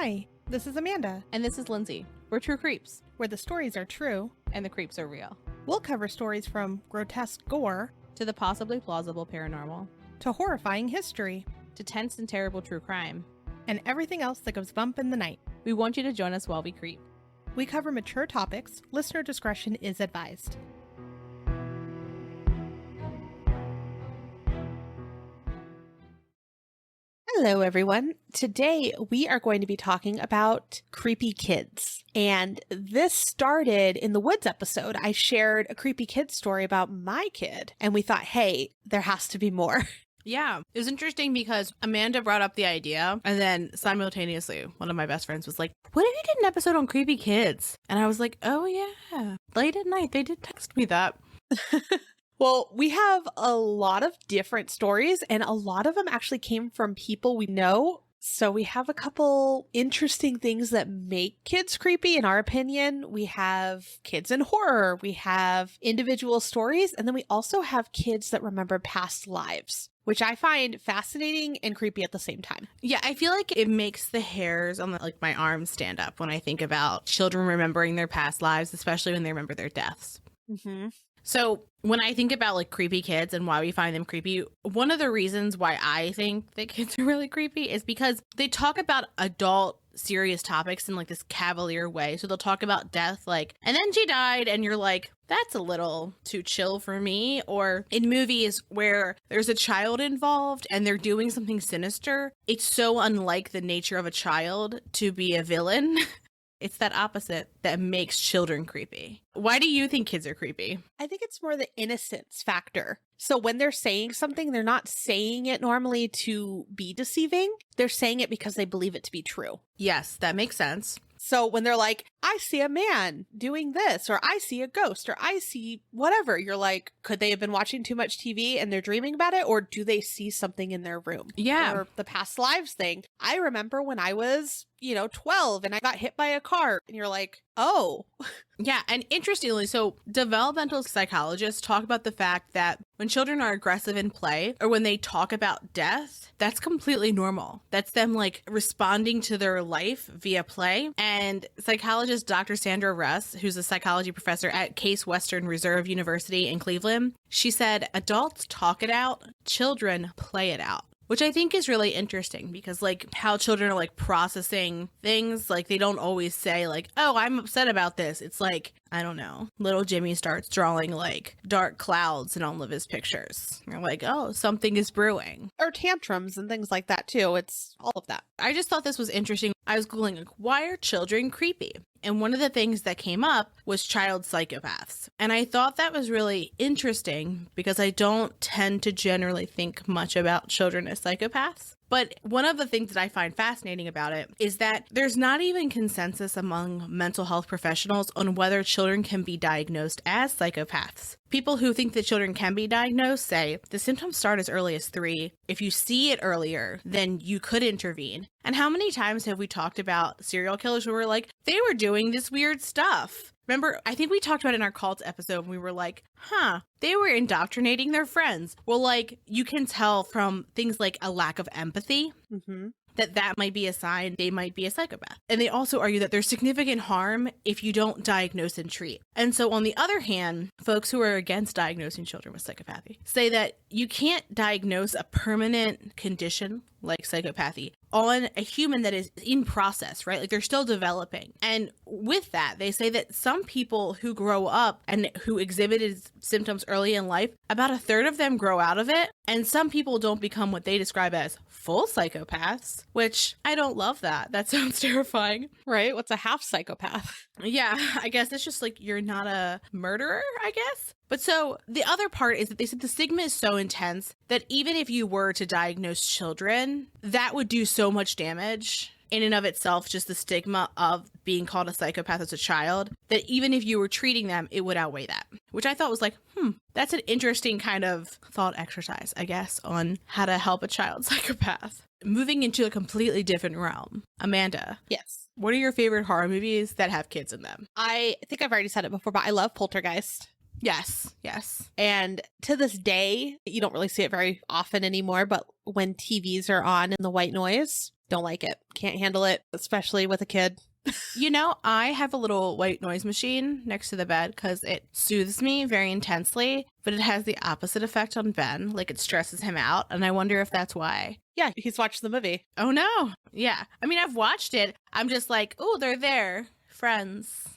Hi, this is Amanda. And this is Lindsay. We're True Creeps. Where the stories are true. And the creeps are real. We'll cover stories from grotesque gore to the possibly plausible paranormal. To horrifying history. To tense and terrible true crime. And everything else that goes bump in the night. We want you to join us while we creep. We cover mature topics. Listener discretion is advised. Hello, everyone. Today, we are going to be talking about creepy kids. And this started in the Woods episode. I shared a creepy kid story about my kid, and we thought, hey, there has to be more. Yeah, it was interesting because Amanda brought up the idea, and then simultaneously, one of my best friends was like, what if you did an episode on creepy kids? And I was like, oh yeah, late at night, they did text me that. Well, we have a lot of different stories, and a lot of them actually came from people we know. So we have a couple interesting things that make kids creepy, in our opinion. We have kids in horror. We have individual stories. And then we also have kids that remember past lives, which I find fascinating and creepy at the same time. Yeah, I feel like it makes the hairs on my arms stand up when I think about children remembering their past lives, especially when they remember their deaths. Mm-hmm. So when I think about creepy kids and why we find them creepy, one of the reasons why I think that kids are really creepy is because they talk about adult serious topics in this cavalier way. So they'll talk about death and then she died, and you're like, that's a little too chill for me. Or in movies where there's a child involved and they're doing something sinister, it's so unlike the nature of a child to be a villain. It's that opposite that makes children creepy. Why do you think kids are creepy? I think it's more the innocence factor. So when they're saying something, they're not saying it normally to be deceiving. They're saying it because they believe it to be true. Yes, that makes sense. So when they're like, I see a man doing this, or I see a ghost, or I see whatever, you're like, could they have been watching too much TV and they're dreaming about it? Or do they see something in their room? Yeah. Or the past lives thing. I remember when I was, 12 and I got hit by a car, and you're like, oh. Yeah. And interestingly, so developmental psychologists talk about the fact that when children are aggressive in play, or when they talk about death, that's completely normal. That's them responding to their life via play. And psychologist Dr. Sandra Russ, who's a psychology professor at Case Western Reserve University in Cleveland, she said, adults talk it out, children play it out. Which I think is really interesting because how children are processing things, they don't always say oh, I'm upset about this. It's I don't know, little Jimmy starts drawing dark clouds in all of his pictures. You're like, oh, something is brewing. Or tantrums and things like that too. It's all of that. I just thought this was interesting. I was Googling why are children creepy? And one of the things that came up was child psychopaths. And I thought that was really interesting because I don't tend to generally think much about children as psychopaths. But one of the things that I find fascinating about it is that there's not even consensus among mental health professionals on whether children can be diagnosed as psychopaths. People who think that children can be diagnosed say the symptoms start as early as 3. If you see it earlier, then you could intervene. And how many times have we talked about serial killers who were they were doing this weird stuff? Remember, I think we talked about it in our cults episode when we were they were indoctrinating their friends. Well, you can tell from things like a lack of empathy. Mm-hmm. that might be a sign they might be a psychopath. And they also argue that there's significant harm if you don't diagnose and treat. And so on the other hand, folks who are against diagnosing children with psychopathy say that you can't diagnose a permanent condition like psychopathy on a human that is in process, right? They're still developing. And with that, they say that some people who grow up and who exhibited symptoms early in life, about a third of them grow out of it. And some people don't become what they describe as full psychopaths, which I don't love that. That sounds terrifying. Right? What's a half psychopath? Yeah, I guess it's just you're not a murderer, I guess. But so the other part is that they said the stigma is so intense that even if you were to diagnose children, that would do so much damage in and of itself, just the stigma of being called a psychopath as a child, that even if you were treating them, it would outweigh that, which I thought was that's an interesting kind of thought exercise, I guess, on how to help a child psychopath. Moving into a completely different realm. Amanda. Yes. What are your favorite horror movies that have kids in them? I think I've already said it before, but I love Poltergeist. Yes, yes. And to this day, you don't really see it very often anymore, but when TVs are on in the white noise, Don't like it. Can't handle it, especially with a kid. You know, I have a little white noise machine next to the bed because it soothes me very intensely, but it has the opposite effect on Ben. Like, it stresses him out, and I wonder if that's why. Yeah, he's watched the movie. Oh, no. Yeah. I mean, I've watched it. I'm just like, oh, they're there. Friends.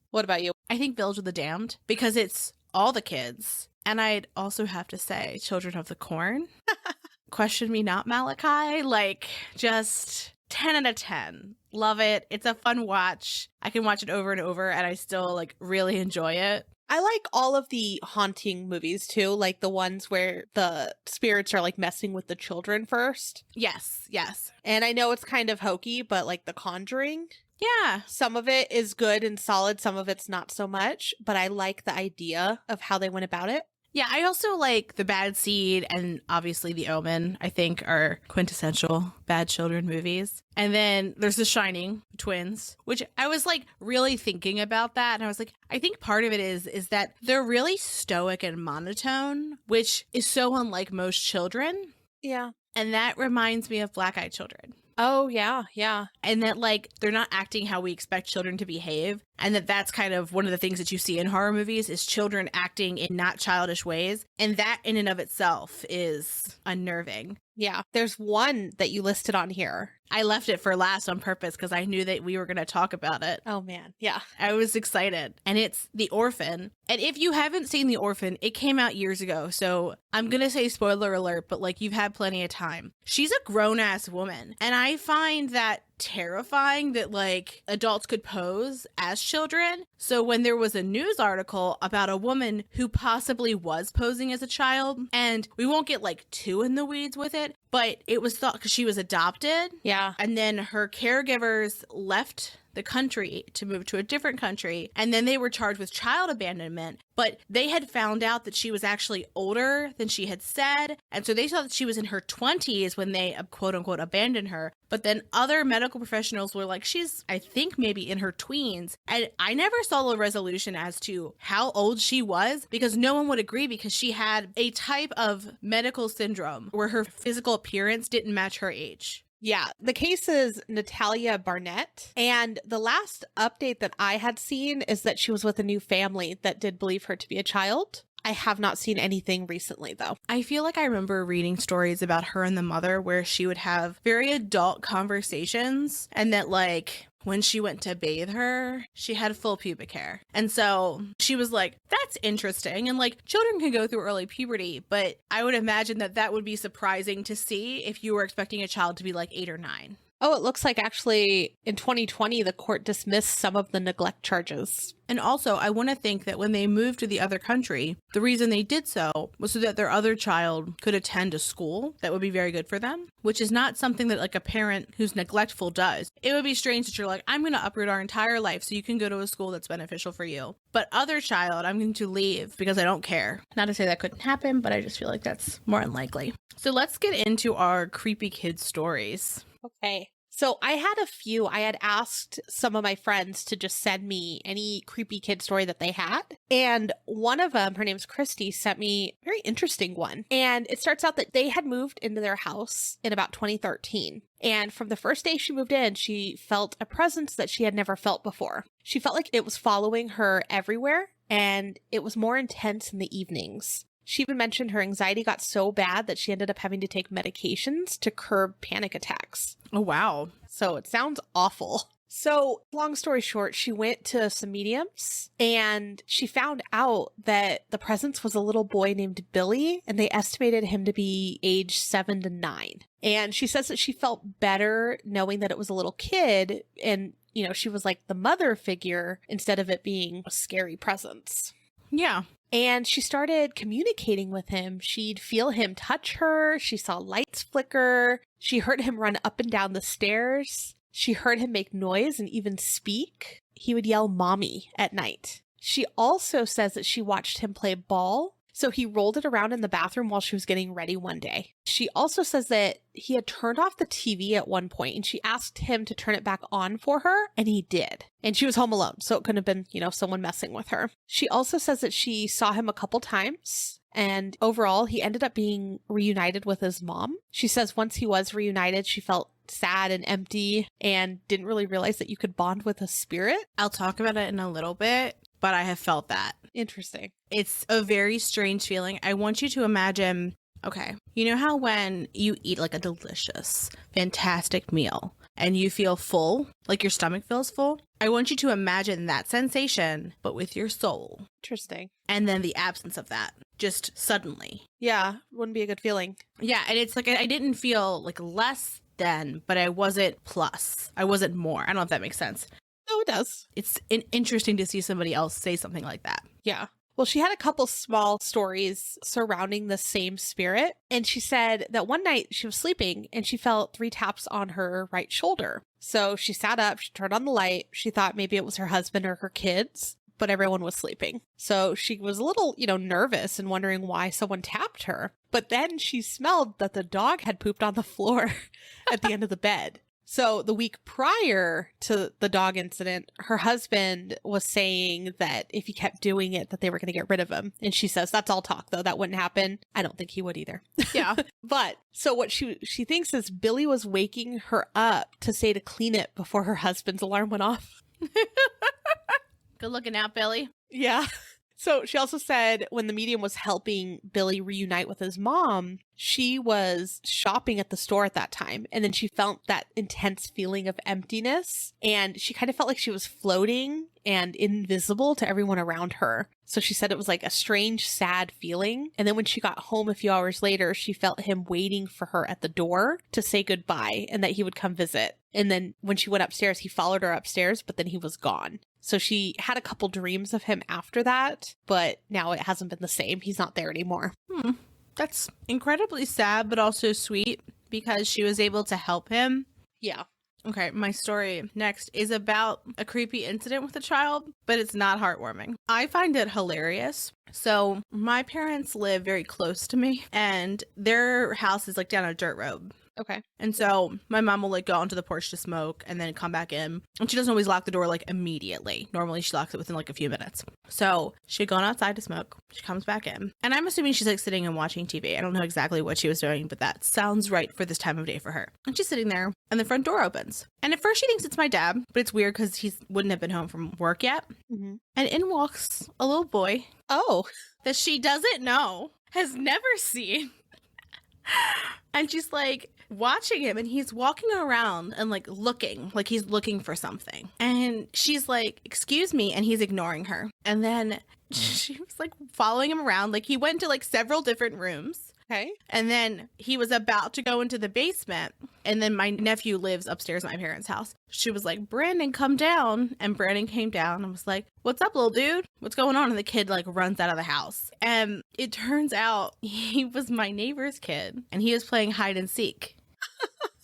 What about you? I think Village of the Damned because it's all the kids. And I'd also have to say Children of the Corn. Question me not, Malachi. Like, just 10 out of 10. Love it. It's a fun watch. I can watch it over and over and I still like really enjoy it. I like all of the haunting movies too, like the ones where the spirits are like messing with the children first. Yes, yes. And I know it's kind of hokey, but like The Conjuring, Yeah. some of it is good and solid, some of it's not so much, but I like the idea of how they went about it. Yeah, I also like The Bad Seed and obviously The Omen, I think are quintessential bad children movies. And then there's The Shining, twins, which I was like really thinking about that. And I was like, I think part of it is that they're really stoic and monotone, which is so unlike most children. Yeah. And that reminds me of Black Eyed Children. Oh, yeah, yeah. And that, like, they're not acting how we expect children to behave. And that's kind of one of the things that you see in horror movies is children acting in not childish ways. And that in and of itself is unnerving. Yeah. There's one that you listed on here. I left it for last on purpose because I knew that we were going to talk about it. Oh, man. Yeah. I was excited. And it's The Orphan. And if you haven't seen The Orphan, it came out years ago. So I'm going to say spoiler alert, but like you've had plenty of time. She's a grown-ass woman. And I find that terrifying that like adults could pose as children. So when there was a news article about a woman who possibly was posing as a child, and we won't get like too in the weeds with it, but it was thought because she was adopted. Yeah. And then her caregivers left the country to move to a different country. And then they were charged with child abandonment. But they had found out that she was actually older than she had said. And so they thought that she was in her 20s when they quote unquote abandoned her. But then other medical professionals were like, she's, I think, maybe in her tweens. And I never saw a resolution as to how old she was because no one would agree because she had a type of medical syndrome where her physical appearance didn't match her age. Yeah, the case is Natalia Barnett, and the last update that I had seen is that she was with a new family that did believe her to be a child. I have not seen anything recently, though. I feel like I remember reading stories about her and the mother where she would have very adult conversations and that, like, when she went to bathe her, she had full pubic hair. And so she was like, that's interesting. And like children can go through early puberty, but I would imagine that that would be surprising to see if you were expecting a child to be like 8 or 9. Oh, it looks like actually in 2020, the court dismissed some of the neglect charges. And also, I want to think that when they moved to the other country, the reason they did so was so that their other child could attend a school that would be very good for them, which is not something that like a parent who's neglectful does. It would be strange that you're like, I'm going to uproot our entire life so you can go to a school that's beneficial for you. But other child, I'm going to leave because I don't care. Not to say that couldn't happen, but I just feel like that's more unlikely. So let's get into our creepy kid stories. Okay. So I had a few. I had asked some of my friends to just send me any creepy kid story that they had. And one of them, her name's Christy, sent me a very interesting one. And it starts out that they had moved into their house in about 2013. And from the first day she moved in, she felt a presence that she had never felt before. She felt like it was following her everywhere, and it was more intense in the evenings. She even mentioned her anxiety got so bad that she ended up having to take medications to curb panic attacks. Oh, wow. So it sounds awful. So long story short, she went to some mediums and she found out that the presence was a little boy named Billy, and they estimated him to be age 7 to 9. And she says that she felt better knowing that it was a little kid and, you know, she was like the mother figure instead of it being a scary presence. Yeah. And she started communicating with him. She'd feel him touch her. She saw lights flicker. She heard him run up and down the stairs. She heard him make noise and even speak. He would yell "mommy" at night. She also says that she watched him play ball. So he rolled it around in the bathroom while she was getting ready one day. She also says that he had turned off the TV at one point and she asked him to turn it back on for her, and he did. And she was home alone, so it couldn't have been, you know, someone messing with her. She also says that she saw him a couple times And overall, he ended up being reunited with his mom. She says once he was reunited, she felt sad and empty and didn't really realize that you could bond with a spirit. I'll talk about it in a little bit, but I have felt that. Interesting. It's a very strange feeling. I want you to imagine, okay, you know how when you eat like a delicious, fantastic meal and you feel full, like your stomach feels full? I want you to imagine that sensation, but with your soul. Interesting. And then the absence of that, just suddenly. Yeah, wouldn't be a good feeling. Yeah, and it's like I didn't feel like less than, but I wasn't plus. I wasn't more. I don't know if that makes sense. No, it does. It's interesting to see somebody else say something like that. Yeah. Well, she had a couple small stories surrounding the same spirit. And she said that one night she was sleeping and she felt 3 taps on her right shoulder. So she sat up, she turned on the light. She thought maybe it was her husband or her kids, but everyone was sleeping. So she was a little, nervous and wondering why someone tapped her. But then she smelled that the dog had pooped on the floor at the end of the bed. So the week prior to the dog incident, her husband was saying that if he kept doing it, that they were going to get rid of him. And she says, that's all talk, though. That wouldn't happen. I don't think he would either. Yeah. But so what she thinks is Billy was waking her up to say to clean it before her husband's alarm went off. Good looking out, Billy. Yeah. So she also said when the medium was helping Billy reunite with his mom, she was shopping at the store at that time. And then she felt that intense feeling of emptiness. And she kind of felt like she was floating and invisible to everyone around her. So she said it was like a strange, sad feeling. And then when she got home a few hours later, she felt him waiting for her at the door to say goodbye and that he would come visit. And then when she went upstairs, he followed her upstairs, but then he was gone. So she had a couple dreams of him after that, but now it hasn't been the same. He's not there anymore. That's incredibly sad, but also sweet because she was able to help him. Yeah. Okay, my story next is about a creepy incident with a child, but it's not heartwarming. I find it hilarious. So my parents live very close to me, and their house is like down a dirt road. Okay. And so my mom will like go onto the porch to smoke and then come back in. And she doesn't always lock the door like immediately. Normally she locks it within like a few minutes. So she had gone outside to smoke. She comes back in. And I'm assuming she's like sitting and watching TV. I don't know exactly what she was doing, but that sounds right for this time of day for her. And she's sitting there and the front door opens. And at first she thinks it's my dad, but it's weird because he wouldn't have been home from work yet. Mm-hmm. And in walks a little boy. Oh. That she doesn't know, has never seen. And she's like watching him and he's walking around and like looking, like he's looking for something. And she's like, excuse me. And he's ignoring her. And then she was like following him around. Like he went to like several different rooms. Okay. And then he was about to go into the basement. And then my nephew lives upstairs at my parents' house. She was like, Brandon, come down. And Brandon came down and was like, what's up, little dude? What's going on? And the kid like runs out of the house. And it turns out he was my neighbor's kid and he was playing hide and seek.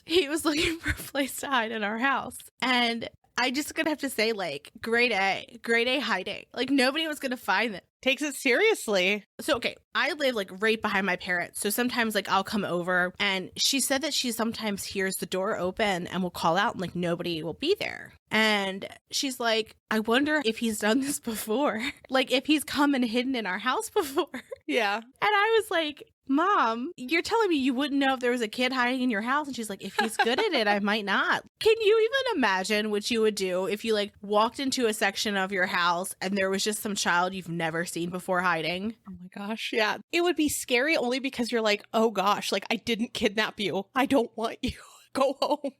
He was looking for a place to hide in our house. And I just gonna have to say, like, grade A hiding. Like, nobody was gonna find them. Takes it seriously. So, okay, I live, like, right behind my parents. So sometimes, like, I'll come over. And she said that she sometimes hears the door open and will call out and, like, nobody will be there. And she's like, I wonder if he's done this before. Like, if he's come and hidden in our house before. Yeah. And I was like, Mom, you're telling me you wouldn't know if there was a kid hiding in your house? And she's like, if he's good at it, I might not. Can you even imagine what you would do if you like walked into a section of your house and there was just some child you've never seen before hiding? Oh my gosh. Yeah. It would be scary only because you're like, oh gosh, like I didn't kidnap you. I don't want you. Go home.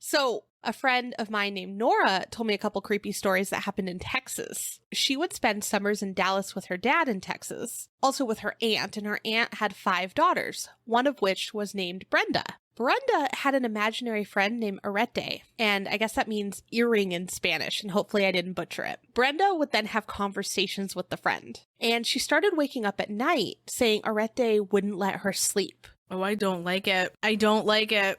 So a friend of mine named Nora told me a couple creepy stories that happened in Texas. She would spend summers in Dallas with her dad in Texas, also with her aunt, and her aunt had 5 daughters, one of which was named Brenda. Brenda had an imaginary friend named Arete, and I guess that means earring in Spanish, and hopefully I didn't butcher it. Brenda would then have conversations with the friend, and she started waking up at night saying Arete wouldn't let her sleep. Oh, I don't like it. I don't like it.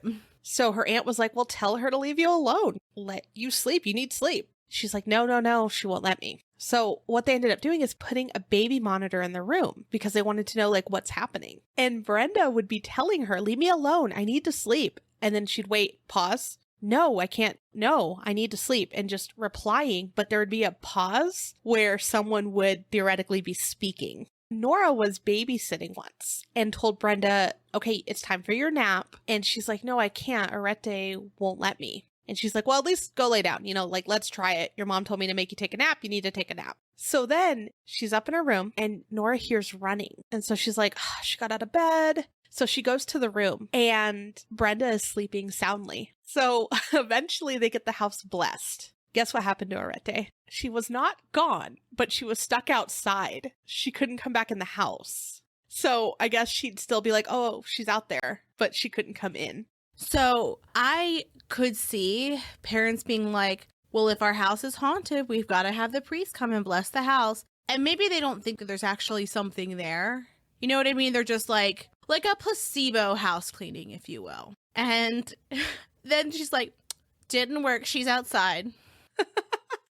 So her aunt was like, well, tell her to leave you alone. Let you sleep. You need sleep. She's like, no, she won't let me. So what they ended up doing is putting a baby monitor in the room because they wanted to know like what's happening. And Brenda would be telling her, leave me alone. I need to sleep. And then she'd wait, pause. No, I can't. No, I need to sleep. And just replying. But there would be a pause where someone would theoretically be speaking. Nora was babysitting once and told Brenda, okay, it's time for your nap. And she's like, no, I can't. Arete won't let me. And she's like, well, at least go lay down. Let's try it. Your mom told me to make you take a nap. You need to take a nap. So then she's up in her room and Nora hears running. And so she's like, she got out of bed. So she goes to the room and Brenda is sleeping soundly. So eventually they get the house blessed. Guess what happened to Arete? She was not gone, but she was stuck outside. She couldn't come back in the house. So I guess she'd still be like, oh, she's out there, but she couldn't come in. So I could see parents being like, well, if our house is haunted, we've got to have the priest come and bless the house. And maybe they don't think that there's actually something there. You know what I mean? They're just like a placebo house cleaning, if you will. And then she's like, didn't work. She's outside.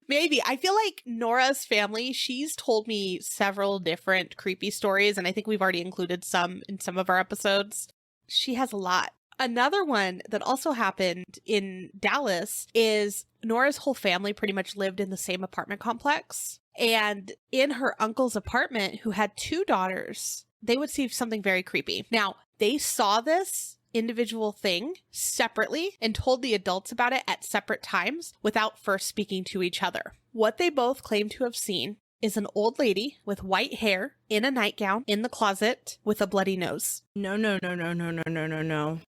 Maybe. I feel like Nora's family, she's told me several different creepy stories, and I think we've already included some in some of our episodes. She has a lot. Another one that also happened in Dallas is Nora's whole family pretty much lived in the same apartment complex. And in her uncle's apartment, who had 2 daughters, they would see something very creepy. Now, they saw this individual thing separately and told the adults about it at separate times without first speaking to each other. What they both claim to have seen is an old lady with white hair in a nightgown in the closet with a bloody nose. No.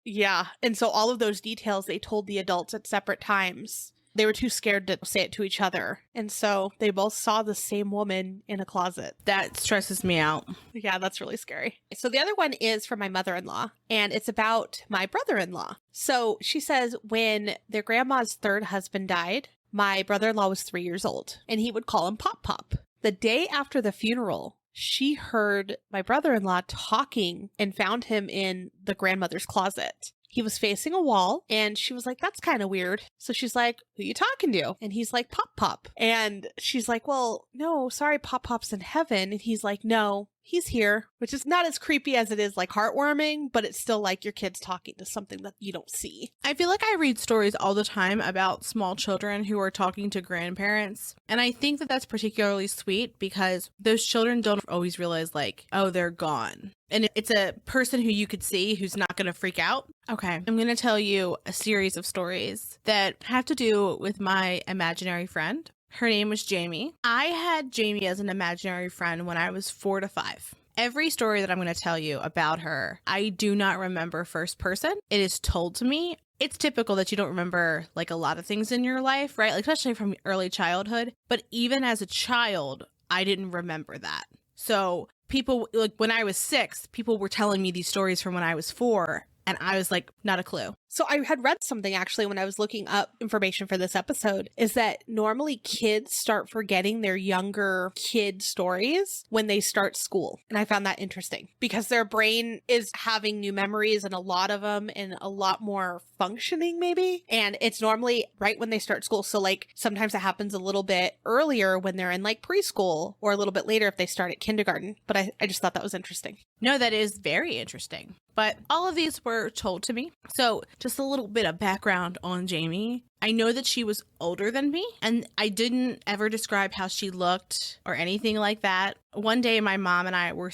Yeah. And so all of those details they told the adults at separate times. They were too scared to say it to each other. And so they both saw the same woman in a closet. That stresses me out. Yeah, that's really scary. So the other one is from my mother-in-law, and it's about my brother-in-law. So she says when their grandma's 3rd husband died, my brother-in-law was 3 years old, and he would call him Pop Pop. The day after the funeral, she heard my brother-in-law talking and found him in the grandmother's closet. He was facing a wall and she was like, that's kind of weird. So she's like, who you talking to? And he's like, Pop Pop. And she's like, well, no, sorry, Pop Pop's in heaven. And he's like, no, he's here, which is not as creepy as it is like heartwarming, but it's still like your kid's talking to something that you don't see. I feel like I read stories all the time about small children who are talking to grandparents. And I think that that's particularly sweet because those children don't always realize like, oh, they're gone. And it's a person who you could see who's not going to freak out. Okay, I'm going to tell you a series of stories that have to do with my imaginary friend. Her name was Jamie. I had Jamie as an imaginary friend when I was 4 to 5. Every story that I'm going to tell you about her, I do not remember first person. It is told to me. It's typical that you don't remember like a lot of things in your life, right? Like especially from early childhood. But even as a child, I didn't remember that. So people, like when I was 6, people were telling me these stories from when I was 4. And I was like, not a clue. So I had read something actually when I was looking up information for this episode is that normally kids start forgetting their younger kid stories when they start school. And I found that interesting because their brain is having new memories and a lot of them and a lot more functioning maybe. And it's normally right when they start school. So like sometimes it happens a little bit earlier when they're in like preschool or a little bit later if they start at kindergarten. But I just thought that was interesting. No, that is very interesting. But all of these were told to me. So just a little bit of background on Jamie. I know that she was older than me, and I didn't ever describe how she looked or anything like that. One day, my mom and I were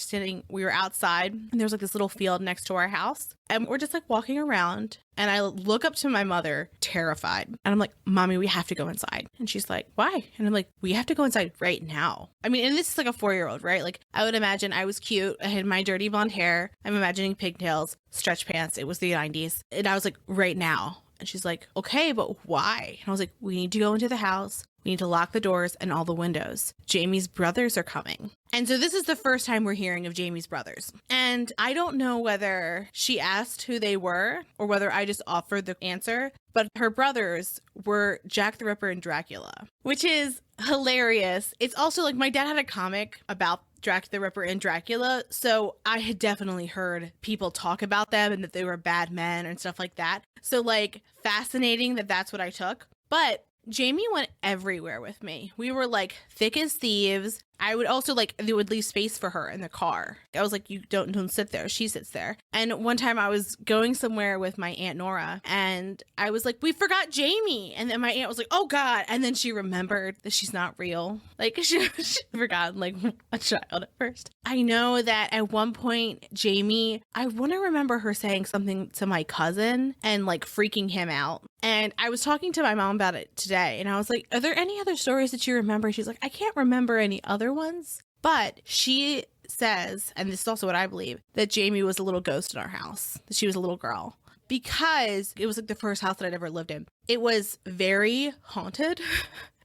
we were outside, and there was like this little field next to our house, and we're just like walking around, and I look up to my mother, terrified, and I'm like, Mommy, we have to go inside. And she's like, why? And I'm like, we have to go inside right now. I mean, and this is like a 4-year-old, right? Like, I would imagine I was cute. I had my dirty blonde hair. I'm imagining pigtails, stretch pants. It was the 90s. And I was like, right now. And she's like, okay, but why? And I was like, we need to go into the house. We need to lock the doors and all the windows. Jamie's brothers are coming. And so this is the first time we're hearing of Jamie's brothers. And I don't know whether she asked who they were or whether I just offered the answer, but her brothers were Jack the Ripper and Dracula, which is hilarious. It's also like my dad had a comic about Jack the Ripper and Dracula, so I had definitely heard people talk about them and that they were bad men and stuff like that. So like fascinating that that's what I took. But Jamie went everywhere with me. We were like thick as thieves. I would also like, they would leave space for her in the car. I was like, you don't sit there. She sits there. And one time I was going somewhere with my Aunt Nora and I was like, we forgot Jamie. And then my aunt was like, oh God. And then she remembered that she's not real. Like she forgot like a child at first. I know that at one point, Jamie, I want to remember her saying something to my cousin and like freaking him out. And I was talking to my mom about it today and I was like, are there any other stories that you remember? She's like, I can't remember any other ones. But she says, and this is also what I believe, that Jamie was a little ghost in our house, that she was a little girl. Because it was like the first house that I'd ever lived in. It was very haunted.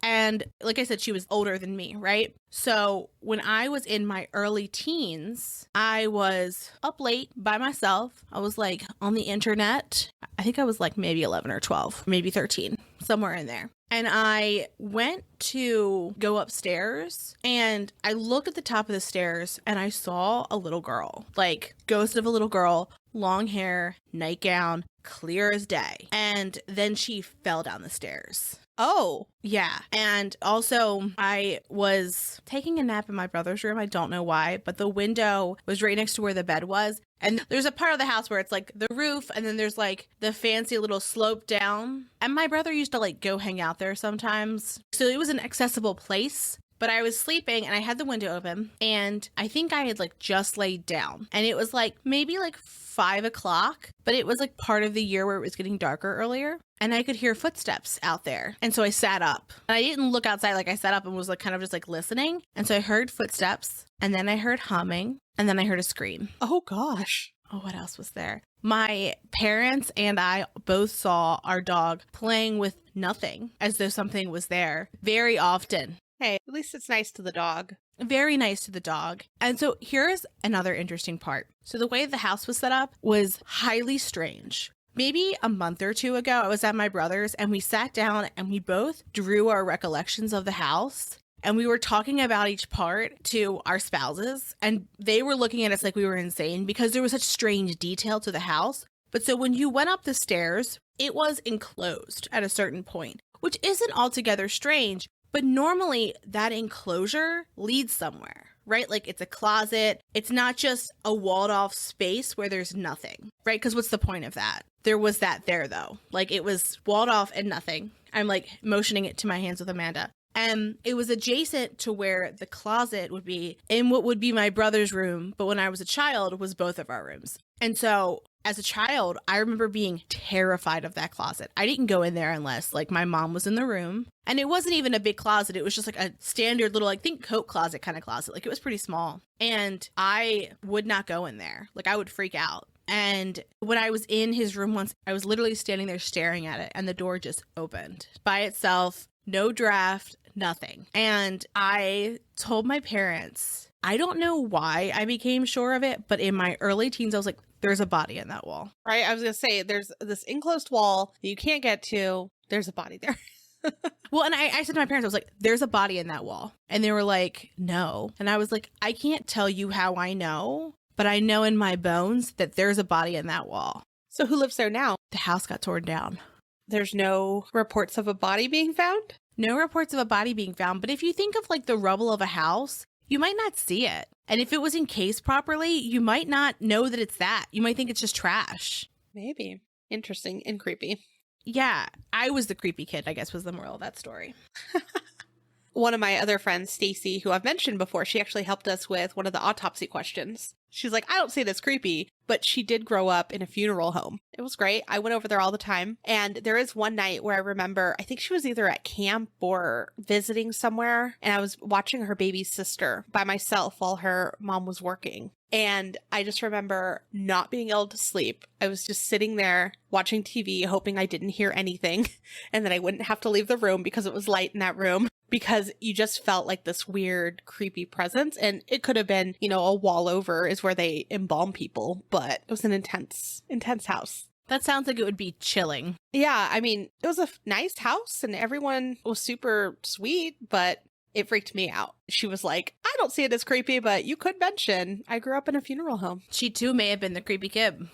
And like I said, she was older than me, right? So when I was in my early teens, I was up late by myself. I was like on the internet. I think I was like maybe 11 or 12, maybe 13, somewhere in there. And I went to go upstairs and I looked at the top of the stairs and I saw a little girl, like ghost of a little girl, long hair, nightgown, clear as day. And then she fell down the stairs. Oh. Yeah. And also I was taking a nap in my brother's room. I don't know why, but the window was right next to where the bed was. And there's a part of the house where it's like the roof and then there's like the fancy little slope down. And my brother used to like go hang out there sometimes. So it was an accessible place. But I was sleeping and I had the window open and I think I had like just laid down and it was like maybe like 5 o'clock, but it was like part of the year where it was getting darker earlier and I could hear footsteps out there. And so I sat up and I didn't look outside. Like I sat up and was like kind of just like listening. And so I heard footsteps and then I heard humming and then I heard a scream. Oh gosh. Oh, what else was there? My parents and I both saw our dog playing with nothing as though something was there very often. Hey, at least it's nice to the dog. Very nice to the dog. And so here's another interesting part. So the way the house was set up was highly strange. Maybe a month or two ago, I was at my brother's and we sat down and we both drew our recollections of the house. And we were talking about each part to our spouses. And they were looking at us like we were insane because there was such strange detail to the house. But so when you went up the stairs, it was enclosed at a certain point, which isn't altogether strange. But normally that enclosure leads somewhere, right? Like it's a closet. It's not just a walled off space where there's nothing, right? Because what's the point of that? There was that there though. Like it was walled off and nothing. I'm like motioning it to my hands with Amanda. And it was adjacent to where the closet would be in what would be my brother's room. But when I was a child, was both of our rooms. And so as a child, I remember being terrified of that closet. I didn't go in there unless like my mom was in the room. And it wasn't even a big closet. It was just like a standard little, like, think coat closet kind of closet. Like it was pretty small. And I would not go in there. Like I would freak out. And when I was in his room once, I was literally standing there staring at it and the door just opened by itself. No draft, nothing. And I told my parents, I don't know why I became sure of it, but in my early teens, I was like, there's a body in that wall. Right? I was going to say, there's this enclosed wall that you can't get to. There's a body there. Well, and I said to my parents, I was like, there's a body in that wall. And they were like, no. And I was like, I can't tell you how I know, but I know in my bones that there's a body in that wall. So who lives there now? The house got torn down. There's no reports of a body being found? No reports of a body being found. But if you think of like the rubble of a house, you might not see it. And if it was encased properly, you might not know that it's that. You might think it's just trash. Maybe. Interesting and creepy. Yeah, I was the creepy kid, I guess was the moral of that story. One of my other friends, Stacy, who I've mentioned before, she actually helped us with one of the autopsy questions. She's like, I don't see this creepy, but she did grow up in a funeral home. It was great. I went over there all the time. And there is one night where I remember, I think she was either at camp or visiting somewhere. And I was watching her baby sister by myself while her mom was working. And I just remember not being able to sleep. I was just sitting there watching TV, hoping I didn't hear anything and that I wouldn't have to leave the room because it was light in that room, because you just felt like this weird, creepy presence. And it could have been, you know, a wall over is where they embalm people, but it was an intense house. That sounds like it would be chilling. Yeah, I mean, it was a nice house and everyone was super sweet, but it freaked me out. She was like, I don't see it as creepy, but you could mention I grew up in a funeral home. She too may have been the creepy kid.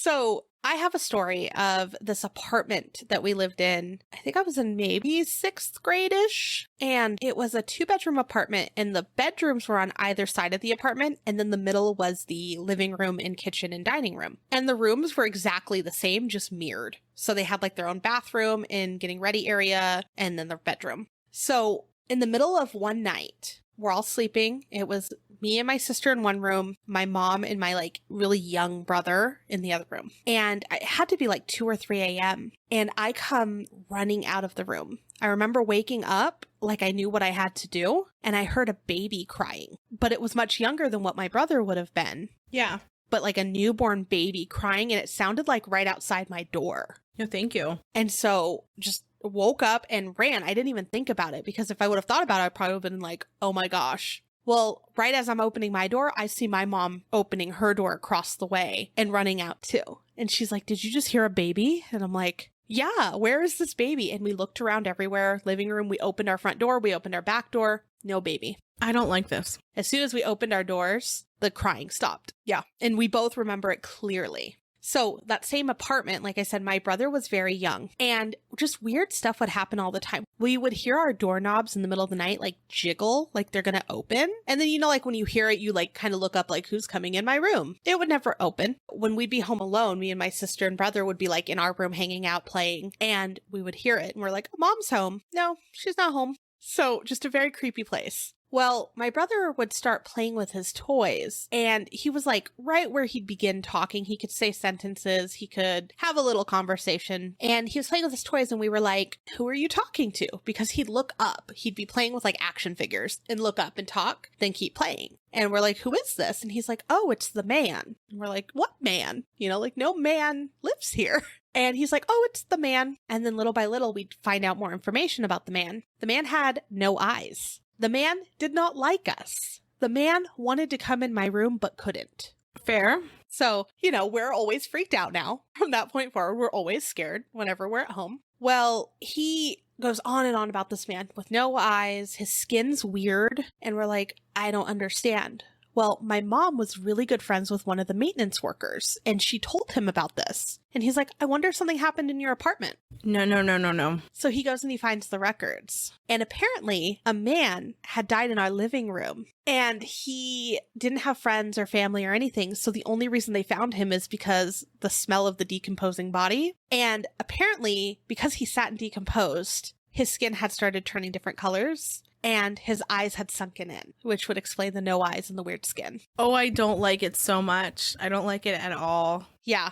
So I have a story of this apartment that we lived in. I think I was in maybe 6th grade-ish. And it was a 2-bedroom apartment, and the bedrooms were on either side of the apartment. And then the middle was the living room and kitchen and dining room. And the rooms were exactly the same, just mirrored. So they had like their own bathroom and getting ready area and then their bedroom. So in the middle of one night, we're all sleeping. It was me and my sister in one room, my mom and my like really young brother in the other room. And it had to be like 2 or 3 a.m. And I come running out of the room. I remember waking up like I knew what I had to do. And I heard a baby crying, but it was much younger than what my brother would have been. Yeah. But like a newborn baby crying. And it sounded like right outside my door. No, thank you. And so just woke up and ran. I didn't even think about it, because if I would have thought about it, I'd probably have been like, oh my gosh. Well, right as I'm opening my door, I see my mom opening her door across the way and running out too. And she's like, did you just hear a baby? And I'm like, yeah, where is this baby? And we looked around everywhere, living room. We opened our front door. We opened our back door. No baby. I don't like this. As soon as we opened our doors, the crying stopped. Yeah. And we both remember it clearly. So that same apartment, like I said, my brother was very young, and just weird stuff would happen all the time. We would hear our doorknobs in the middle of the night, like jiggle, like they're going to open. And then, like when you hear it, you like kind of look up like who's coming in my room. It would never open. When we'd be home alone, me and my sister and brother would be like in our room hanging out playing, and we would hear it and we're like, Mom's home. No, she's not home. So just a very creepy place. Well, my brother would start playing with his toys, and he was like right where he'd begin talking. He could say sentences, he could have a little conversation, and he was playing with his toys, and we were like, who are you talking to? Because he'd look up, he'd be playing with like action figures and look up and talk, then keep playing. And we're like, who is this? And he's like, oh, it's the man. And we're like, what man? Like no man lives here. And he's like, oh, it's the man. And then little by little, we'd find out more information about the man. The man had no eyes. The man did not like us. The man wanted to come in my room, but couldn't. Fair. So, we're always freaked out now. From that point forward, we're always scared whenever we're at home. Well, he goes on and on about this man with no eyes. His skin's weird. And we're like, I don't understand. Well, my mom was really good friends with one of the maintenance workers, and she told him about this. And he's like, I wonder if something happened in your apartment. No. So he goes and he finds the records. And apparently a man had died in our living room, and he didn't have friends or family or anything. So the only reason they found him is because the smell of the decomposing body. And apparently because he sat and decomposed, his skin had started turning different colors. And his eyes had sunken in, which would explain the no eyes and the weird skin. Oh, I don't like it so much. I don't like it at all. Yeah.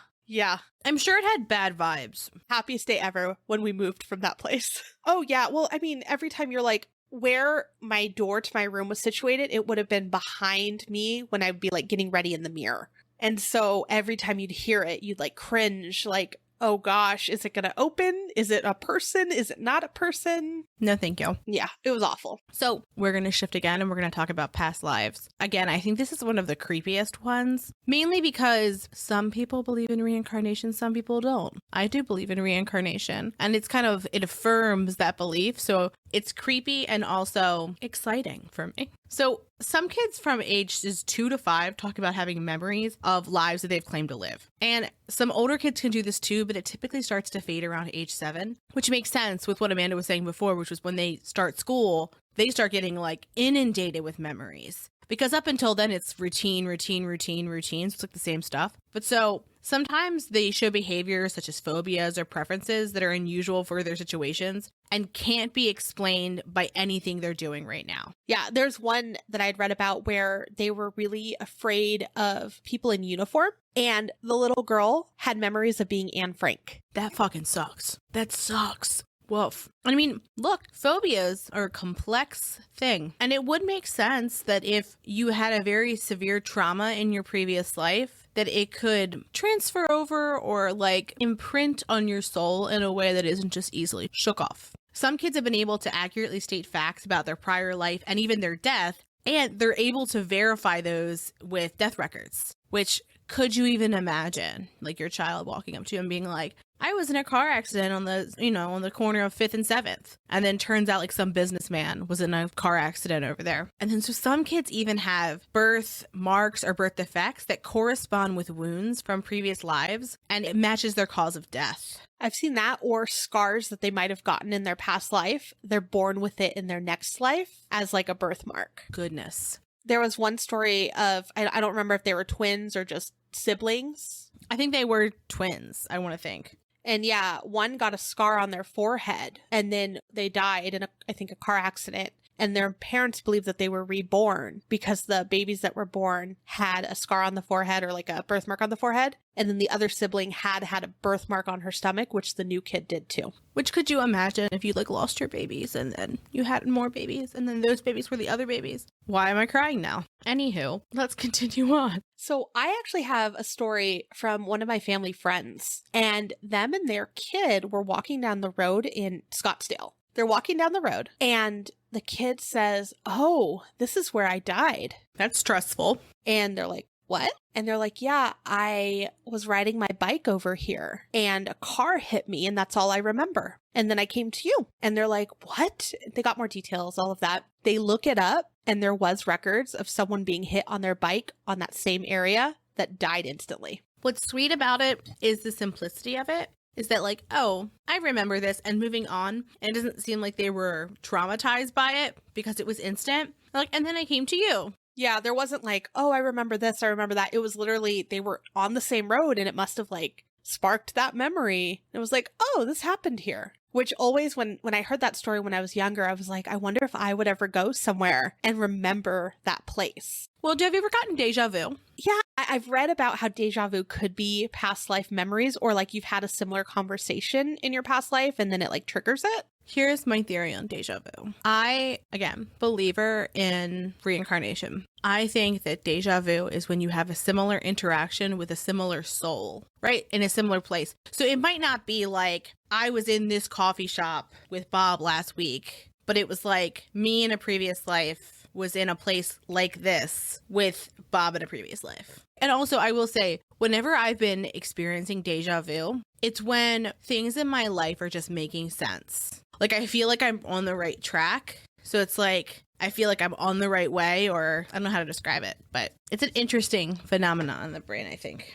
I'm sure it had bad vibes. Happiest day ever when we moved from that place. Oh, yeah. Well, I mean, every time you're like, where my door to my room was situated, it would have been behind me when I'd be like getting ready in the mirror. And so every time you'd hear it, you'd like cringe, like, oh gosh, is it going to open? Is it a person? Is it not a person? No, thank you. Yeah, it was awful. So we're going to shift again, and we're going to talk about past lives. Again, I think this is one of the creepiest ones, mainly because some people believe in reincarnation, some people don't. I do believe in reincarnation, and it affirms that belief. So it's creepy and also exciting for me. So some kids from ages 2 to 5 talk about having memories of lives that they've claimed to live. And some older kids can do this too, but it typically starts to fade around age 7, which makes sense with what Amanda was saying before, which was when they start school, they start getting like inundated with memories. Because up until then, it's routine. So it's like the same stuff. But so sometimes they show behaviors such as phobias or preferences that are unusual for their situations and can't be explained by anything they're doing right now. Yeah, there's one that I'd read about where they were really afraid of people in uniform. And the little girl had memories of being Anne Frank. That fucking sucks. That sucks. Woof. I mean, look, phobias are a complex thing. And it would make sense that if you had a very severe trauma in your previous life, that it could transfer over or like imprint on your soul in a way that isn't just easily shook off. Some kids have been able to accurately state facts about their prior life and even their death, and they're able to verify those with death records, which could you even imagine like your child walking up to you and being like, I was in a car accident on the corner of 5th and 7th. And then turns out like some businessman was in a car accident over there. And then so some kids even have birth marks or birth defects that correspond with wounds from previous lives, and it matches their cause of death. I've seen that, or scars that they might have gotten in their past life. They're born with it in their next life as like a birthmark. Goodness. There was one story of, I don't remember if they were twins or just siblings. I think they were twins, I want to think. And yeah, one got a scar on their forehead and then they died in I think a car accident. And their parents believed that they were reborn because the babies that were born had a scar on the forehead or like a birthmark on the forehead. And then the other sibling had a birthmark on her stomach, which the new kid did too. Which could you imagine if you like lost your babies and then you had more babies and then those babies were the other babies? Why am I crying now? Anywho, let's continue on. So I actually have a story from one of my family friends, and them and their kid were walking down the road in Scottsdale. They're walking down the road and the kid says, "Oh, this is where I died." That's stressful. And they're like, "What?" And they're like, "Yeah, I was riding my bike over here and a car hit me and that's all I remember. And then I came to you." And they're like, "What?" They got more details, all of that. They look it up and there was records of someone being hit on their bike on that same area that died instantly. What's sweet about it is the simplicity of it. Is that like, oh, I remember this and moving on. And it doesn't seem like they were traumatized by it because it was instant. Like, and then I came to you. Yeah, there wasn't like, oh, I remember this, I remember that. It was literally, they were on the same road and it must have like sparked that memory. It was like, oh, this happened here. Which always, when I heard that story when I was younger, I was like, I wonder if I would ever go somewhere and remember that place. Well, have you ever gotten deja vu? Yeah, I've read about how deja vu could be past life memories, or like you've had a similar conversation in your past life and then it like triggers it. Here's my theory on deja vu. I, again, believer in reincarnation. I think that deja vu is when you have a similar interaction with a similar soul, right? In a similar place. So it might not be like, I was in this coffee shop with Bob last week, but it was like me in a previous life was in a place like this with Bob in a previous life. And also, I will say, whenever I've been experiencing deja vu, it's when things in my life are just making sense. Like, I feel like I'm on the right track. So it's like, I feel like I'm on the right way, or I don't know how to describe it, but it's an interesting phenomenon in the brain, I think.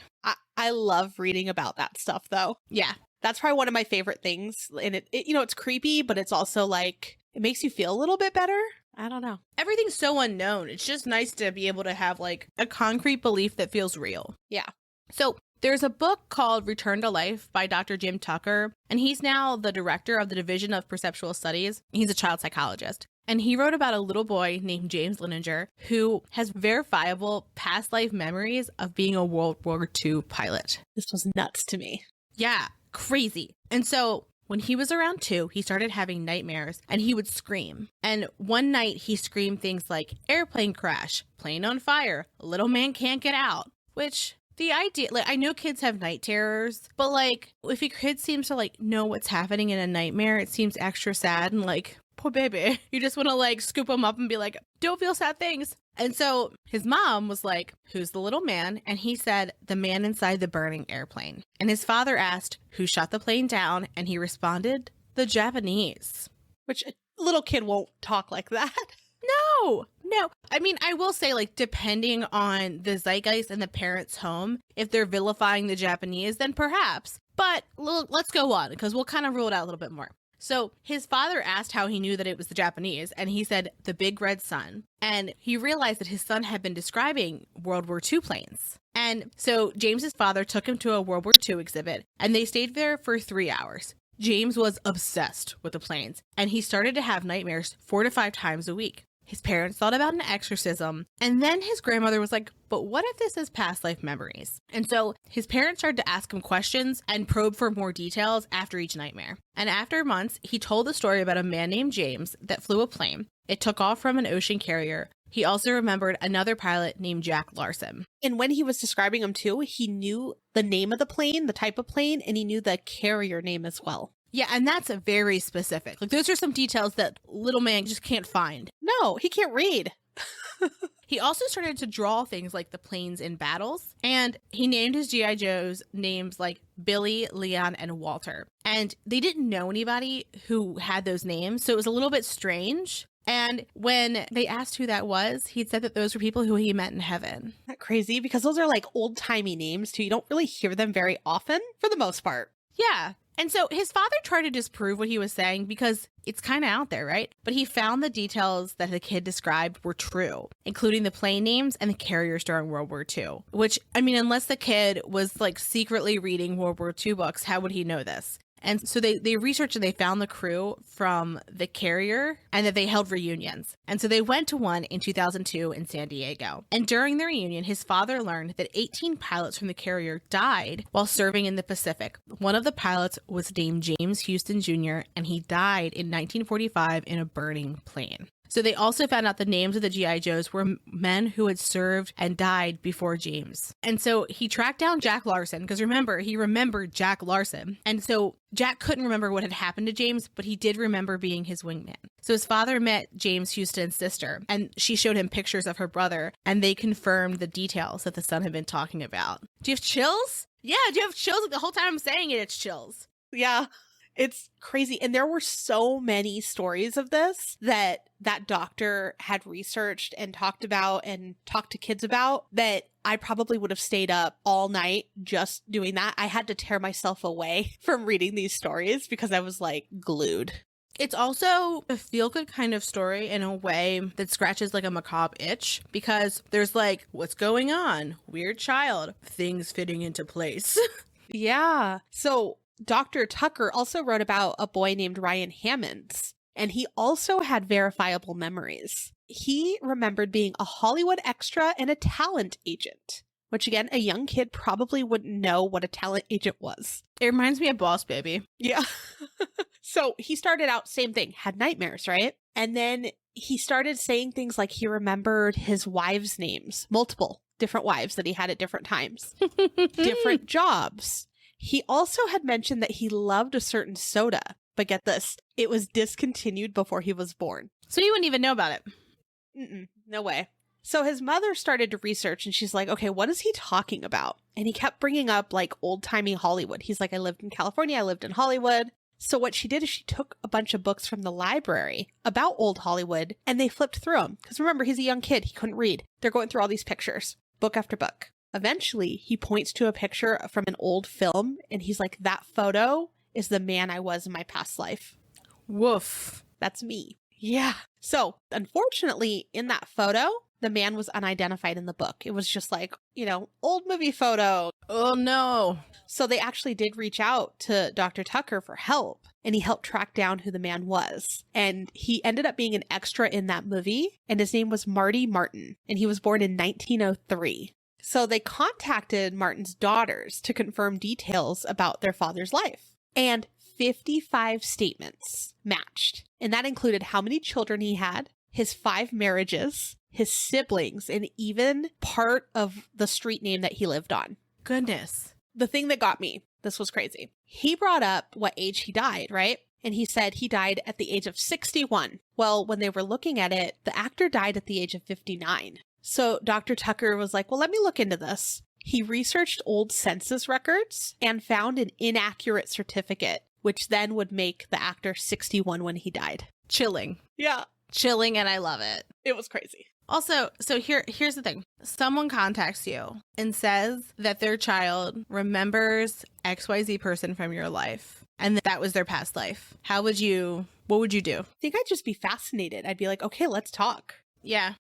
I love reading about that stuff, though. Yeah. That's probably one of my favorite things. And it it's creepy, but it's also like, it makes you feel a little bit better. I don't know. Everything's so unknown. It's just nice to be able to have like a concrete belief that feels real. Yeah. So there's a book called Return to Life by Dr. Jim Tucker, and he's now the director of the Division of Perceptual Studies. He's a child psychologist. And he wrote about a little boy named James Linenger who has verifiable past life memories of being a World War II pilot. This was nuts to me. Yeah, crazy. And so when he was around 2, he started having nightmares and he would scream. And one night he screamed things like airplane crash, plane on fire, little man can't get out, which the idea, like, I know kids have night terrors, but like if a kid seems to like know what's happening in a nightmare, it seems extra sad and like, poor baby. You just want to like scoop him up and be like, don't feel sad things. And so his mom was like, who's the little man? And he said, the man inside the burning airplane. And his father asked, who shot the plane down? And he responded, the Japanese. Which a little kid won't talk like that. No. I mean, I will say, like, depending on the zeitgeist and the parents' home, if they're vilifying the Japanese, then perhaps. But let's go on, because we'll kind of rule it out a little bit more. So his father asked how he knew that it was the Japanese, and he said, the big red sun. And he realized that his son had been describing World War II planes. And so James's father took him to a World War II exhibit, and they stayed there for 3 hours. James was obsessed with the planes, and he started to have nightmares 4 to 5 times a week. His parents thought about an exorcism, and then his grandmother was like, but what if this is past life memories? And so his parents started to ask him questions and probe for more details after each nightmare. And after months, he told the story about a man named James that flew a plane. It took off from an ocean carrier. He also remembered another pilot named Jack Larson. And when he was describing him too, he knew the name of the plane, the type of plane, and he knew the carrier name as well. Yeah, and that's a very specific. Like, those are some details that little man just can't find. No, he can't read. He also started to draw things like the planes in battles, and he named his G.I. Joes names like Billy, Leon, and Walter. And they didn't know anybody who had those names, so it was a little bit strange. And when they asked who that was, he said that those were people who he met in heaven. Isn't that crazy? Because those are like old-timey names too. You don't really hear them very often for the most part. Yeah. And so his father tried to disprove what he was saying because it's kind of out there, right? But he found the details that the kid described were true, including the plane names and the carriers during World War II. Which, I mean, unless the kid was like secretly reading World War II books, how would he know this? And so they researched and they found the crew from the carrier and that they held reunions. And so they went to one in 2002 in San Diego. And during the reunion, his father learned that 18 pilots from the carrier died while serving in the Pacific. One of the pilots was named James Houston Jr., and he died in 1945 in a burning plane. So they also found out the names of the G.I. Joes were men who had served and died before James. And so he tracked down Jack Larson, because remember, he remembered Jack Larson. And so Jack couldn't remember what had happened to James, but he did remember being his wingman. So his father met James Houston's sister, and she showed him pictures of her brother, and they confirmed the details that the son had been talking about. Do you have chills? Yeah, do you have chills? The whole time I'm saying it, it's chills. Yeah. It's crazy. And there were so many stories of this that doctor had researched and talked about and talked to kids about that I probably would have stayed up all night just doing that. I had to tear myself away from reading these stories because I was like glued. It's also a feel-good kind of story in a way that scratches like a macabre itch because there's like, what's going on? Weird child. Things fitting into place. Yeah. So Dr. Tucker also wrote about a boy named Ryan Hammons, and he also had verifiable memories. He remembered being a Hollywood extra and a talent agent, which again, a young kid probably wouldn't know what a talent agent was. It reminds me of Boss Baby. Yeah. So he started out, same thing, had nightmares, right? And then he started saying things like he remembered his wives' names, multiple different wives that he had at different times, different jobs. He also had mentioned that he loved a certain soda, but get this, it was discontinued before he was born. So you wouldn't even know about it. No way. So his mother started to research and she's like, okay, what is he talking about? And he kept bringing up like old-timey Hollywood. He's like, I lived in California, I lived in Hollywood. So what she did is she took a bunch of books from the library about old Hollywood and they flipped through them. Because remember, he's a young kid, he couldn't read. They're going through all these pictures, book after book. Eventually, he points to a picture from an old film, and he's like, that photo is the man I was in my past life. Woof. That's me. Yeah. So, unfortunately, in that photo, the man was unidentified in the book. It was just like, old movie photo. Oh, no. So they actually did reach out to Dr. Tucker for help, and he helped track down who the man was. And he ended up being an extra in that movie, and his name was Marty Martin, and he was born in 1903. So they contacted Martin's daughters to confirm details about their father's life. And 55 statements matched. And that included how many children he had, his 5 marriages, his siblings, and even part of the street name that he lived on. Goodness. The thing that got me, this was crazy. He brought up what age he died, right? And he said he died at the age of 61. Well, when they were looking at it, the actor died at the age of 59. So Dr. Tucker was like, well, let me look into this. He researched old census records and found an inaccurate certificate, which then would make the actor 61 when he died. Chilling. Yeah. Chilling, and I love it. It was crazy. Also, so here's the thing. Someone contacts you and says that their child remembers XYZ person from your life and that was their past life. What would you do? I think I'd just be fascinated. I'd be like, okay, let's talk. Yeah.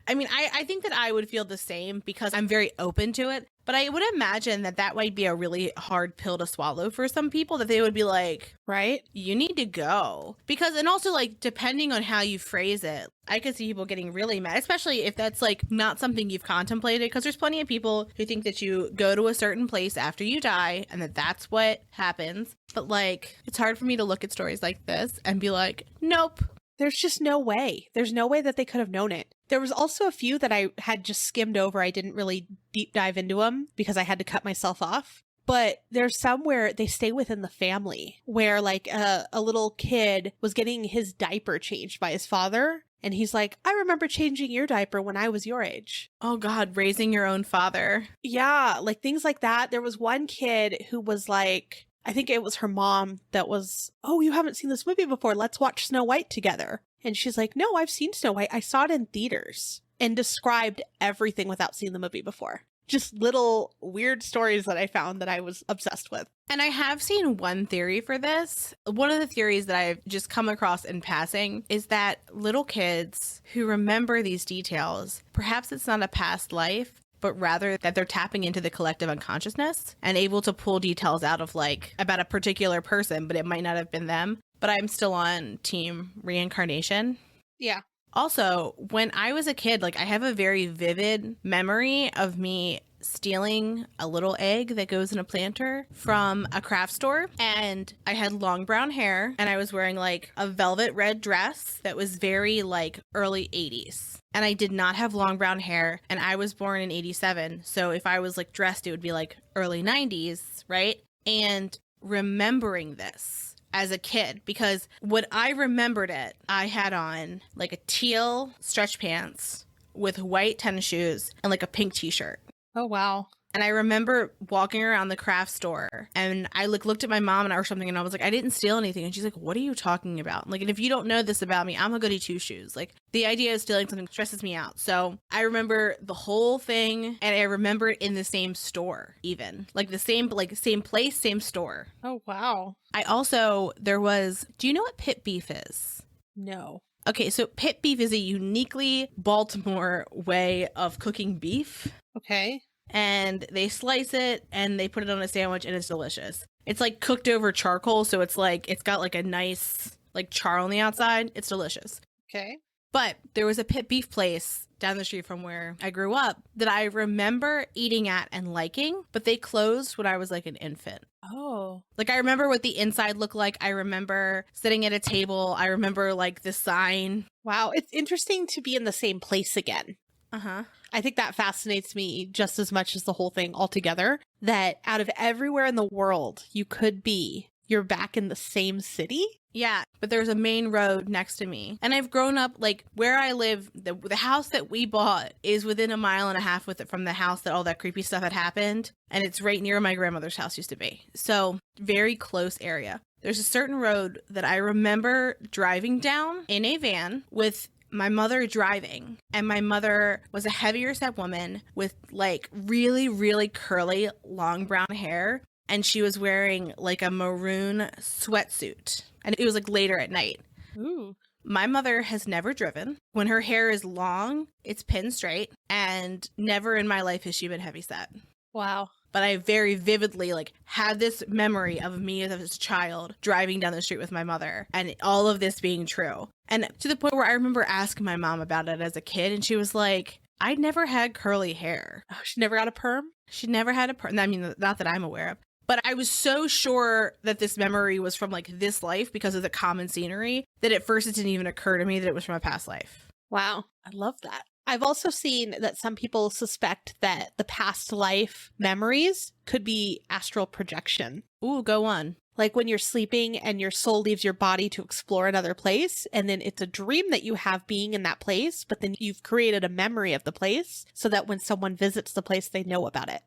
I mean, I think that I would feel the same because I'm very open to it. But I would imagine that might be a really hard pill to swallow for some people, that they would be like, right? You need to go. Because, and also like, depending on how you phrase it, I could see people getting really mad, especially if that's like not something you've contemplated. Because there's plenty of people who think that you go to a certain place after you die and that's what happens. But like, it's hard for me to look at stories like this and be like, nope. There's just no way. There's no way that they could have known it. There was also a few that I had just skimmed over. I didn't really deep dive into them because I had to cut myself off. But there's some where they stay within the family, where like a little kid was getting his diaper changed by his father. And he's like, I remember changing your diaper when I was your age. Oh God, raising your own father. Yeah, like things like that. There was one kid who was like, I think it was her mom that was, oh, you haven't seen this movie before. Let's watch Snow White together. And she's like, no, I've seen Snow White. I saw it in theaters, and described everything without seeing the movie before. Just little weird stories that I found that I was obsessed with. And I have seen one theory for this. One of the theories that I've just come across in passing is that little kids who remember these details, perhaps it's not a past life, but rather that they're tapping into the collective unconsciousness and able to pull details out of like about a particular person, but it might not have been them. But I'm still on team reincarnation. Yeah. Also, when I was a kid, like I have a very vivid memory of me stealing a little egg that goes in a planter from a craft store. And I had long brown hair and I was wearing like a velvet red dress that was very like early 80s. And I did not have long brown hair, and I was born in 87. So if I was like dressed, it would be like early 90s, right? And remembering this as a kid, because when I remembered it, I had on like a teal stretch pants with white tennis shoes and like a pink t-shirt. Oh, wow. And I remember walking around the craft store, and I like looked at my mom or something, and I was like, I didn't steal anything. And she's like, what are you talking about? Like, and if you don't know this about me, I'm a goody two shoes. Like, the idea of stealing something stresses me out. So I remember the whole thing, and I remember it in the same store, even like same place, same store. Oh, wow. I also, do you know what pit beef is? No. Okay, so pit beef is a uniquely Baltimore way of cooking beef. Okay. And they slice it and they put it on a sandwich, and it's delicious. It's like cooked over charcoal, so it's got like a nice like char on the outside. It's delicious. Okay. But there was a pit beef place down the street from where I grew up that I remember eating at and liking, but they closed when I was like an infant. Oh. Like I remember what the inside looked like. I remember sitting at a table. I remember like the sign. Wow. It's interesting to be in the same place again. Uh-huh. I think that fascinates me just as much as the whole thing altogether, that out of everywhere in the world you could be, you're back in the same city. Yeah, but there's a main road next to me. And I've grown up, like, where I live, the house that we bought is within a mile and a half from the house that all that creepy stuff had happened. And it's right near my grandmother's house used to be. So, very close area. There's a certain road that I remember driving down in a van with my mother driving, and my mother was a heavier set woman with like really, really curly, long brown hair. And she was wearing like a maroon sweatsuit, and it was like later at night. Ooh. My mother has never driven. When her hair is long, it's pinned straight, and never in my life has she been heavy set. Wow. But I very vividly like had this memory of me as a child driving down the street with my mother, and all of this being true. And to the point where I remember asking my mom about it as a kid, and she was like, I never had curly hair. Oh, she never got a perm? She never had a perm. I mean, not that I'm aware of. But I was so sure that this memory was from like this life because of the common scenery that at first it didn't even occur to me that it was from a past life. Wow. I love that. I've also seen that some people suspect that the past life memories could be astral projection. Ooh, go on. Like when you're sleeping and your soul leaves your body to explore another place, and then it's a dream that you have being in that place, but then you've created a memory of the place so that when someone visits the place, they know about it.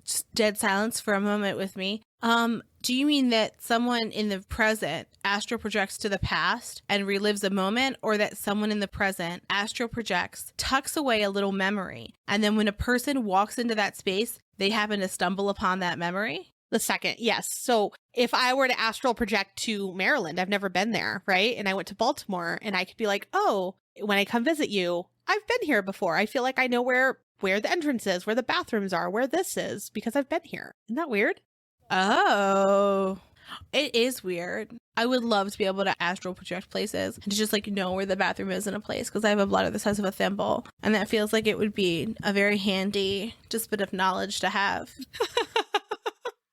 Just dead silence for a moment with me. Do you mean that someone in the present astral projects to the past and relives a moment, or that someone in the present astral projects, tucks away a little memory, and then when a person walks into that space, they happen to stumble upon that memory? The second, yes. So if I were to astral project to Maryland, I've never been there, right? And I went to Baltimore, and I could be like, oh, when I come visit you, I've been here before. I feel like I know where the entrance is, where the bathrooms are, where this is, because I've been here. Isn't that weird? Oh, it is weird. I would love to be able to astral project places and to just like know where the bathroom is in a place, because I have a bladder the size of a thimble, and that feels like it would be a very handy just bit of knowledge to have.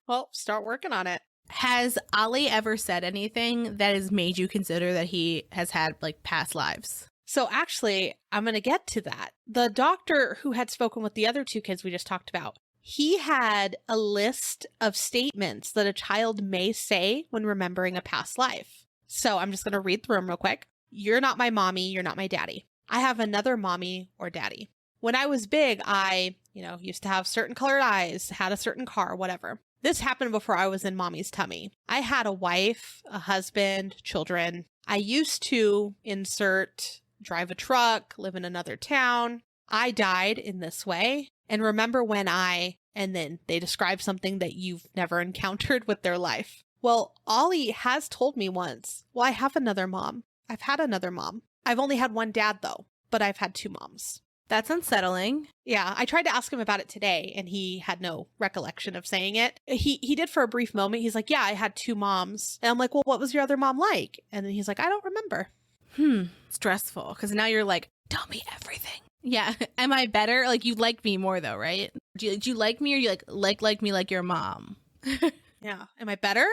Well, start working on it. Has Ali ever said anything that has made you consider that he has had like past lives? So actually, I'm going to get to that. The doctor who had spoken with the other two kids we just talked about, he had a list of statements that a child may say when remembering a past life. So I'm just going to read through them real quick. You're not my mommy. You're not my daddy. I have another mommy or daddy. When I was big, I, used to have certain colored eyes, had a certain car, whatever. This happened before I was in mommy's tummy. I had a wife, a husband, children. I used to drive a truck, live in another town. I died in this way. And remember when and then they describe something that you've never encountered with their life. Well, Ollie has told me once, well, I have another mom. I've had another mom. I've only had one dad though, but I've had 2 moms. That's unsettling. Yeah, I tried to ask him about it today, and he had no recollection of saying it. He did for a brief moment. He's like, yeah, I had 2 moms. And I'm like, well, what was your other mom like? And then he's like, I don't remember. Stressful, because now you're like, tell me everything. Yeah. Am I better? Like, you like me more, though, right? Do you like me, or you like me like your mom? Yeah. Am I better?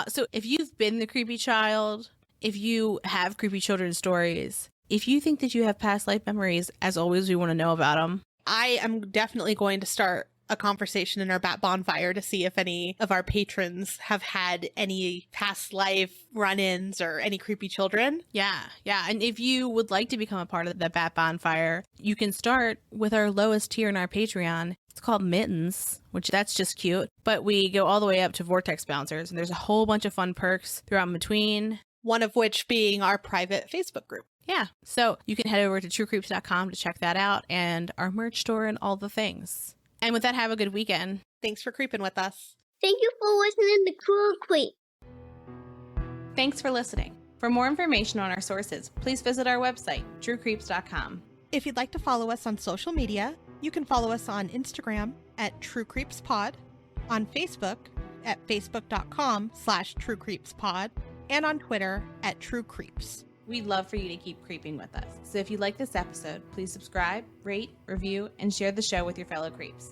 So if you've been the creepy child, if you have creepy children's stories, if you think that you have past life memories, as always, we want to know about them. I am definitely going to start a conversation in our Bat Bonfire to see if any of our patrons have had any past life run-ins or any creepy children. Yeah. And if you would like to become a part of the Bat Bonfire, you can start with our lowest tier in our Patreon. It's called Mittens, which that's just cute. But we go all the way up to Vortex Bouncers, and there's a whole bunch of fun perks throughout in between. One of which being our private Facebook group. Yeah. So you can head over to truecreeps.com to check that out, and our merch store and all the things. And with that, have a good weekend. Thanks for creeping with us. Thank you for listening to True Creep. Thanks for listening. For more information on our sources, please visit our website, truecreeps.com. If you'd like to follow us on social media, you can follow us on Instagram at TrueCreepsPod, on Facebook at facebook.com/TrueCreepsPod, and on Twitter at TrueCreeps. We'd love for you to keep creeping with us. So if you like this episode, please subscribe, rate, review, and share the show with your fellow creeps.